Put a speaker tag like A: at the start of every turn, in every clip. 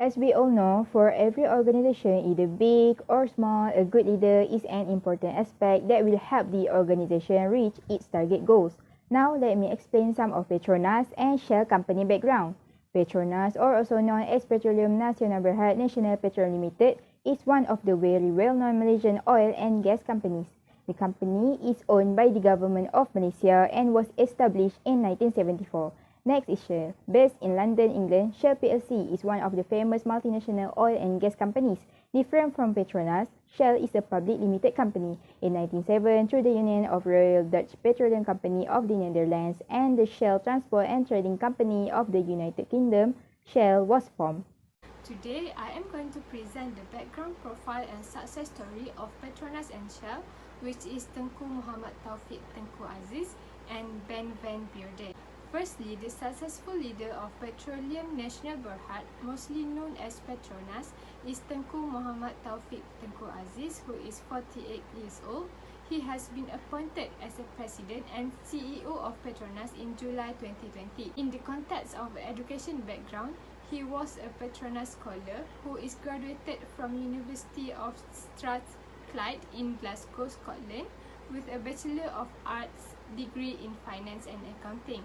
A: As we all know, for every organization, either big or small, a good leader is an important aspect that will help the organization reach its target goals. Now, let me explain some of Petronas and Shell company background. Petronas, or also known as Petroleum Nasional Berhad National Petroleum Limited, is one of the very well-known Malaysian oil and gas companies. The company is owned by the government of Malaysia and was established in 1974. Next is Shell. Based in London, England, Shell plc is one of the famous multinational oil and gas companies. Different from Petronas, Shell is a public limited company. In 1907, through the union of Royal Dutch Petroleum Company of the Netherlands and the Shell Transport and Trading Company of the United Kingdom, Shell was formed.
B: Today, I am going to present the background profile and success story of Petronas and Shell, which is Tengku Muhammad Taufik Tengku Aziz and Ben van Beurden. Firstly, the successful leader of Petroleum Nasional Berhad, mostly known as Petronas, is Tengku Muhammad Taufik Tengku Aziz, who is 48 years old. He has been appointed as the President and CEO of Petronas in July 2020. In the context of education background, he was a Petronas scholar who is graduated from University of Strathclyde in Glasgow, Scotland, with a Bachelor of Arts degree in Finance and Accounting.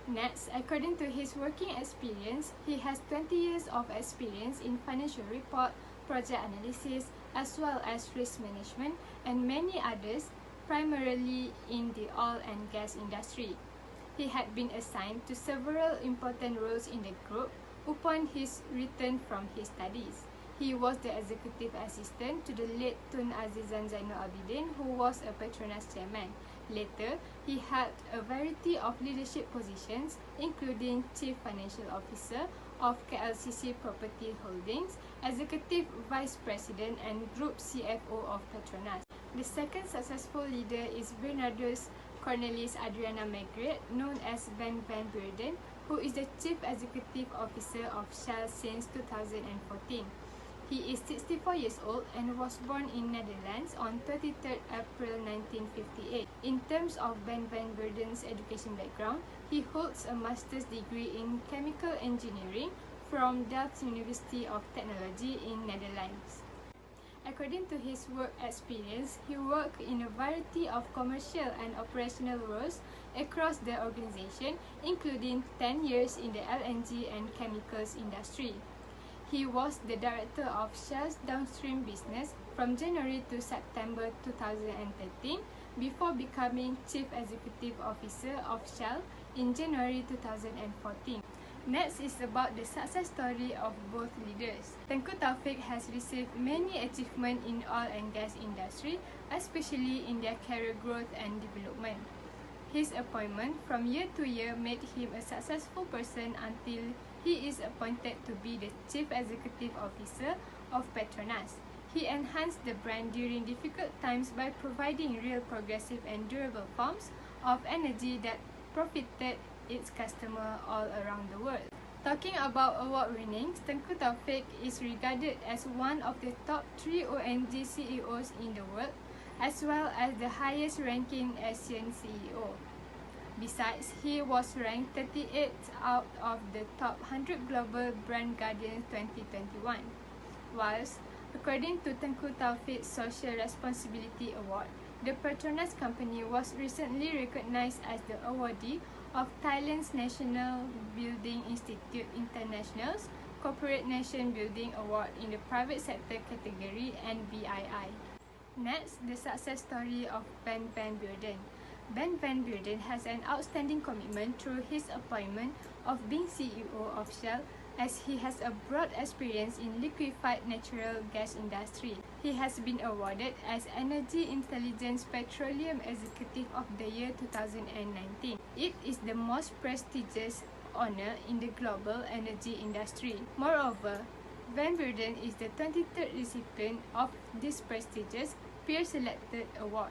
B: Next, according to his working experience, he has 20 years of experience in financial report, project analysis, as well as risk management, and many others, primarily in the oil and gas industry. He had been assigned to several important roles in the group upon his return from his studies. He was the executive assistant to the late Tun Azizan Zainul Abidin, who was a Petronas chairman. Later, he held a variety of leadership positions, including Chief Financial Officer of KLCC Property Holdings, Executive Vice President and Group CFO of Petronas. The second successful leader is Bernardus Cornelis Adriana Margaret, known as Ben van Beurden, who is the Chief Executive Officer of Shell since 2014. He is 64 years old and was born in Netherlands on 23rd April 1958. In terms of Ben van Beurden's education background, he holds a master's degree in chemical engineering from Delft University of Technology in Netherlands. According to his work experience, he worked in a variety of commercial and operational roles across the organization, including 10 years in the LNG and chemicals industry. He was the director of Shell's downstream business from January to September 2013 before becoming Chief Executive Officer of Shell in January 2014. Next is about the success story of both leaders. Tengku Taufik has received many achievements in oil and gas industry, especially in their career growth and development. His appointment from year to year made him a successful person until he is appointed to be the Chief Executive Officer of Petronas. He enhanced the brand during difficult times by providing real, progressive and durable forms of energy that profited its customers all around the world. Talking about award winnings, Tengku Taufik is regarded as one of the top 3 ONG CEOs in the world, as well as the highest ranking Asian CEO. Besides, he was ranked 38th out of the top 100 Global Brand Guardian 2021. Whilst, according to Tengku Taufik's Social Responsibility Award, the Petronas company was recently recognized as the awardee of Thailand's National Building Institute International's Corporate Nation Building Award in the private sector category and BII. Next, the success story of Ben van Beurden. Ben van Beurden has an outstanding commitment through his appointment of being CEO of Shell, as he has a broad experience in liquefied natural gas industry. He has been awarded as Energy Intelligence Petroleum Executive of the Year 2019. It is the most prestigious honor in the global energy industry. Moreover, Van Beurden is the 23rd recipient of this prestigious peer-selected award.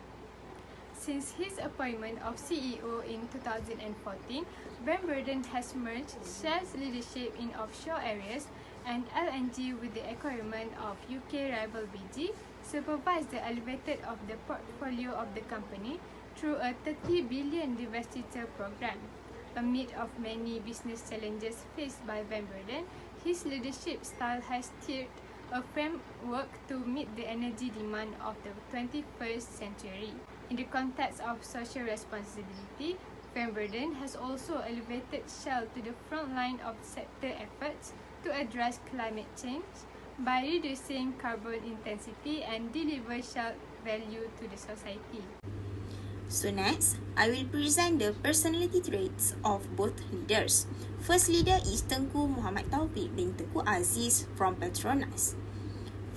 B: Since his appointment of CEO in 2014, Van Beurden has merged Shell's leadership in offshore areas and LNG with the acquirement of UK rival BG, supervised the elevated of the portfolio of the company through a 30 billion divestiture program. Amid of many business challenges faced by Van Beurden, his leadership style has steered a framework to meet the energy demand of the 21st century. In the context of social responsibility, Van Beurden has also elevated Shell to the front line of sector efforts to address climate change by reducing carbon intensity and deliver Shell value to the society.
C: So next, I will present the personality traits of both leaders. First leader is Tengku Muhammad Taufik bin Tengku Aziz from Petronas.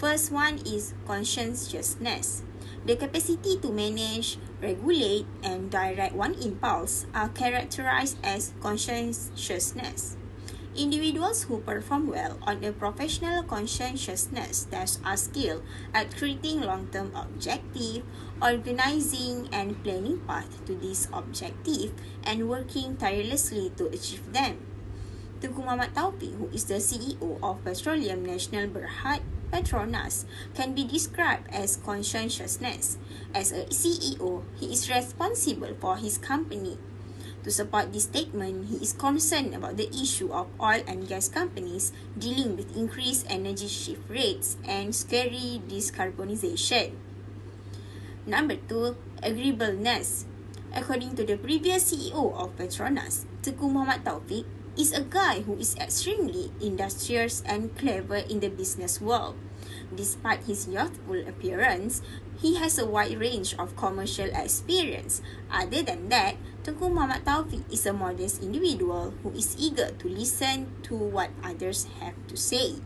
C: First one is conscientiousness. The capacity to manage, regulate, and direct one impulse are characterized as conscientiousness. Individuals who perform well on a professional conscientiousness test are skilled at creating long-term objective, organizing and planning path to this objective, and working tirelessly to achieve them. Tengku Muhammad Taufik, who is the CEO of Petroleum Nasional Berhad, Petronas, can be described as conscientiousness. As a CEO, he is responsible for his company. To support this statement, he is concerned about the issue of oil and gas companies dealing with increased energy shift rates and scary decarbonization. Number 2, agreeableness. According to the previous CEO of Petronas, Tengku Muhammad Taufik is a guy who is extremely industrious and clever in the business world. Despite his youthful appearance, he has a wide range of commercial experience. Other than that, Tengku Muhammad Taufik is a modest individual who is eager to listen to what others have to say.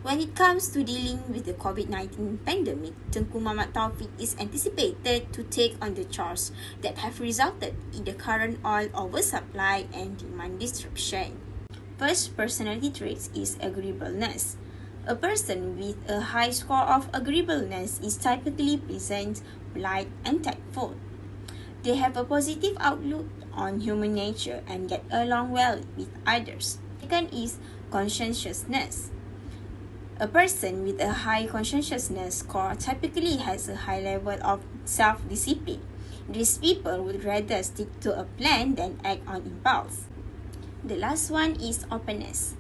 C: When it comes to dealing with the COVID-19 pandemic, Tengku Muhammad Taufik is anticipated to take on the chores that have resulted in the current oil oversupply and demand disruption. First personality traits is agreeableness. A person with a high score of agreeableness is typically pleasant, polite, and tactful. They have a positive outlook on human nature and get along well with others. Second is conscientiousness. A person with a high conscientiousness score typically has a high level of self-discipline. These people would rather stick to a plan than act on impulse. The last one is openness.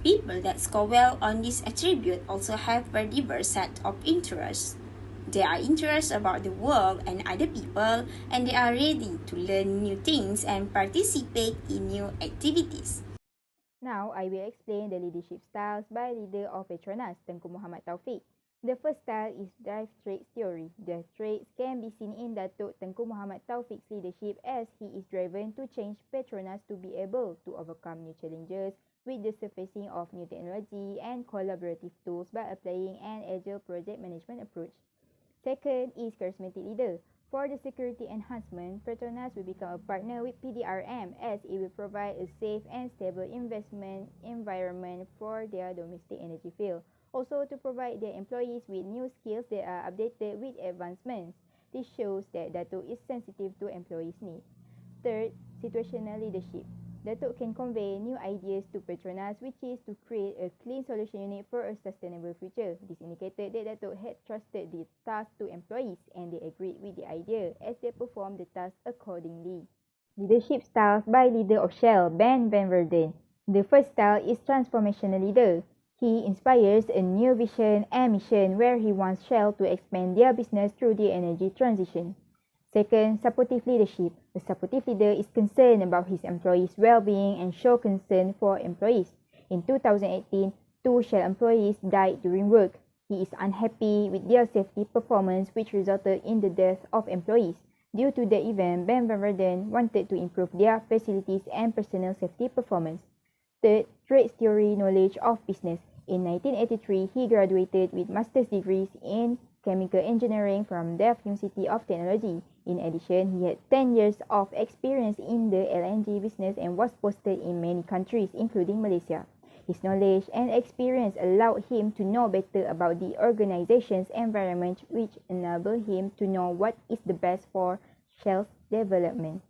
C: People that score well on this attribute also have a diverse set of interests. They are interested about the world and other people, and they are ready to learn new things and participate in new activities.
A: Now, I will explain the leadership styles by leader of Petronas, Tengku Muhammad Taufik. The first style is drive traits theory. The traits can be seen in Datuk Tengku Muhammad Taufik's leadership as he is driven to change Petronas to be able to overcome new challenges with the surfacing of new technology and collaborative tools by applying an agile project management approach. Second is charismatic leader. For the security enhancement, Petronas will become a partner with PDRM as it will provide a safe and stable investment environment for their domestic energy field. Also to provide their employees with new skills that are updated with advancements. This shows that Datuk is sensitive to employees' needs. Third, situational leadership. Datuk can convey new ideas to Petronas, which is to create a clean solution unit for a sustainable future. This indicated that Datuk had trusted the task to employees and they agreed with the idea as they performed the task accordingly. Leadership styles by leader of Shell, Ben Van Beurden. The first style is transformational leader. He inspires a new vision and mission where he wants Shell to expand their business through the energy transition. Second, supportive leadership. A supportive leader is concerned about his employees' well-being and show concern for employees. In 2018, 2 Shell employees died during work. He is unhappy with their safety performance, which resulted in the death of employees. Due to the event, Ben Van Beurden wanted to improve their facilities and personal safety performance. Third, trades theory knowledge of business. In 1983, he graduated with master's degrees in chemical engineering from the University of Technology. In addition, he had 10 years of experience in the LNG business and was posted in many countries, including Malaysia. His knowledge and experience allowed him to know better about the organization's environment, which enabled him to know what is the best for Shell's development.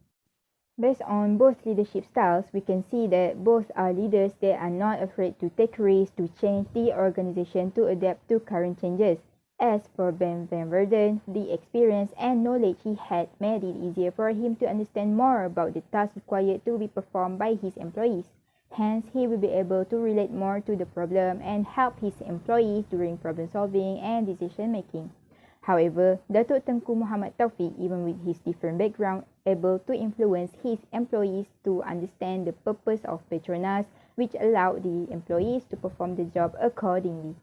A: Based on both leadership styles, we can see that both are leaders that are not afraid to take risks to change the organization to adapt to current changes. As for Ben Van Verden, the experience and knowledge he had made it easier for him to understand more about the tasks required to be performed by his employees. Hence, he will be able to relate more to the problem and help his employees during problem solving and decision making. However, Datuk Tengku Muhammad Taufik, even with his different background, able to influence his employees to understand the purpose of Petronas, which allowed the employees to perform the job accordingly.